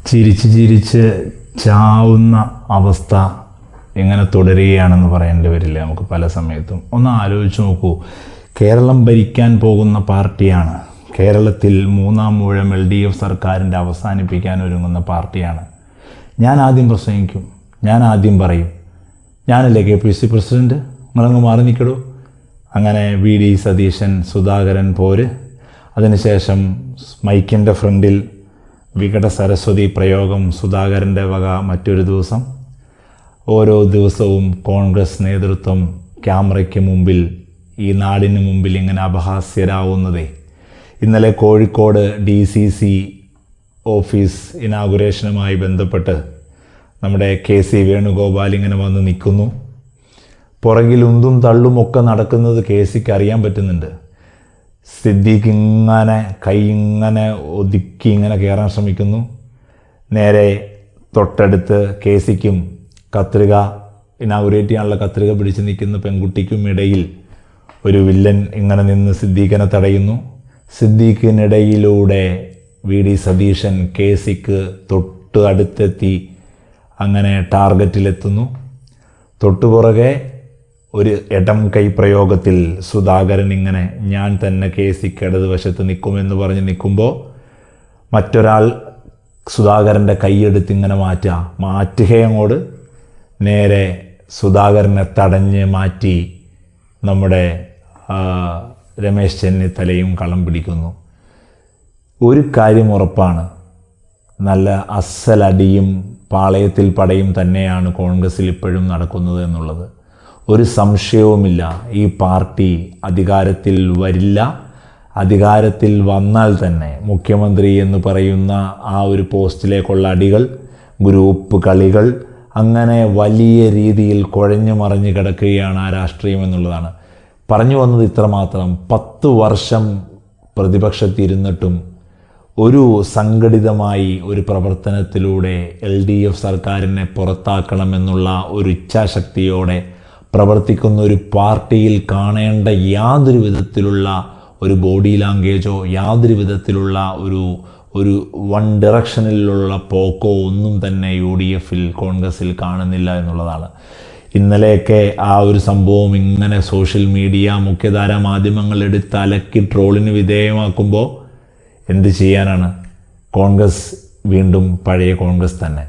ചിരിച്ച് ചിരിച്ച് ചാവുന്ന അവസ്ഥ ഇങ്ങനെ തുടരുകയാണെന്ന് പറയേണ്ടി വരില്ല നമുക്ക് പല സമയത്തും. ഒന്ന് ആലോചിച്ച് നോക്കൂ, കേരളം ഭരിക്കാൻ പോകുന്ന പാർട്ടിയാണ്. കേരളത്തിൽ മൂന്നാം ഊഴം LDF സർക്കാരിൻ്റെ അവസാനിപ്പിക്കാൻ ഒരുങ്ങുന്ന പാർട്ടിയാണ്. ഞാൻ ആദ്യം പ്രസംഗിക്കും, ഞാൻ ആദ്യം പറയും, ഞാനല്ലേ KPC പ്രസിഡൻറ്റ്, നിങ്ങളങ്ങ് മാറി നിൽക്കടൂ. അങ്ങനെ VD സതീശൻ, സുധാകരൻ പോര്. അതിനുശേഷം മൈക്കിൻ്റെ ഫ്രണ്ടിൽ വികട സരസ്വതി പ്രയോഗം സുധാകരൻ്റെ വക മറ്റൊരു ദിവസം. ഓരോ ദിവസവും കോൺഗ്രസ് നേതൃത്വം ക്യാമറയ്ക്ക് മുമ്പിൽ, ഈ നാടിന് മുമ്പിൽ ഇങ്ങനെ അപഹാസ്യരാവുന്നതേ. ഇന്നലെ കോഴിക്കോട് DCC ഓഫീസ് ഇനാഗുറേഷനുമായി ബന്ധപ്പെട്ട് നമ്മുടെ KC വേണുഗോപാൽ ഇങ്ങനെ വന്ന് നിൽക്കുന്നു. പുറകിൽ ഉന്തും തള്ളുമൊക്കെ നടക്കുന്നത് KCക്ക് അറിയാൻ പറ്റുന്നുണ്ട്. സിദ്ദീഖ് ഇങ്ങനെ കൈ ഇങ്ങനെ ഒതുക്കി ഇങ്ങനെ കയറാൻ ശ്രമിക്കുന്നു. നേരെ തൊട്ടടുത്ത് KCക്കും കത്രിക, ഇനാഗുറേറ്റ് ചെയ്യാനുള്ള കത്രിക പിടിച്ച് നിൽക്കുന്ന പെൺകുട്ടിക്കും ഇടയിൽ ഒരു വില്ലൻ ഇങ്ങനെ നിന്ന് സിദ്ദീഖിനെ തടയുന്നു. സിദ്ദീഖിനിടയിലൂടെ VD സതീശൻ KCക്ക് തൊട്ട് അടുത്തെത്തി അങ്ങനെ ടാർഗറ്റിലെത്തുന്നു. തൊട്ടുപുറകെ ഒരു ഇടം കൈ പ്രയോഗത്തിൽ സുധാകരൻ ഇങ്ങനെ ഞാൻ തന്നെ KCക്ക് ഇടതുവശത്ത് നിൽക്കുമെന്ന് പറഞ്ഞ് നിൽക്കുമ്പോൾ മറ്റൊരാൾ സുധാകരൻ്റെ കൈയെടുത്ത് ഇങ്ങനെ മാറ്റുകയങ്ങോട് നേരെ സുധാകരനെ തടഞ്ഞ് മാറ്റി നമ്മുടെ രമേശ് ചെന്നിത്തലയും കളം പിടിക്കുന്നു. ഒരു കാര്യം ഉറപ്പാണ്, നല്ല അസലടിയും പാളയത്തിൽ പടയും തന്നെയാണ് കോൺഗ്രസ്സിൽ ഇപ്പോഴും നടക്കുന്നത് എന്നുള്ളത്. ഒരു സംശയവുമില്ല. ഈ പാർട്ടി അധികാരത്തിൽ വരില്ല. അധികാരത്തിൽ വന്നാൽ തന്നെ മുഖ്യമന്ത്രി എന്ന് പറയുന്ന ആ ഒരു പോസ്റ്റിലേക്കുള്ള അടികൾ, ഗ്രൂപ്പ് കളികൾ, അങ്ങനെ വലിയ രീതിയിൽ കുഴഞ്ഞു മറിഞ്ഞ് കിടക്കുകയാണ് ആ രാഷ്ട്രീയം എന്നുള്ളതാണ്. പറഞ്ഞു വന്നത് ഇത്രമാത്രം, 10 വർഷം പ്രതിപക്ഷത്തിരുന്നിട്ടും ഒരു സംഘടിതമായി ഒരു പ്രവർത്തനത്തിലൂടെ LDF സർക്കാരിനെ പുറത്താക്കണമെന്നുള്ള ഒരു ഇച്ഛാശക്തിയോടെ പ്രവർത്തിക്കുന്ന ഒരു പാർട്ടിയിൽ കാണേണ്ട യാതൊരു വിധത്തിലുള്ള ഒരു ബോഡി ലാംഗ്വേജോ യാതൊരു വിധത്തിലുള്ള ഒരു വൺ ഡയറക്ഷനിലുള്ള പോക്കോ ഒന്നും തന്നെ UDFൽ കോൺഗ്രസ്സിൽ കാണുന്നില്ല എന്നുള്ളതാണ്. ഇന്നലെയൊക്കെ ആ ഒരു സംഭവം ഇങ്ങനെ സോഷ്യൽ മീഡിയ, മുഖ്യധാരാ മാധ്യമങ്ങൾ എടുത്ത് അലക്കി ട്രോളിന് വിധേയമാക്കുമ്പോൾ എന്ത് ചെയ്യാനാണ്? കോൺഗ്രസ് വീണ്ടും പഴയ കോൺഗ്രസ് തന്നെ.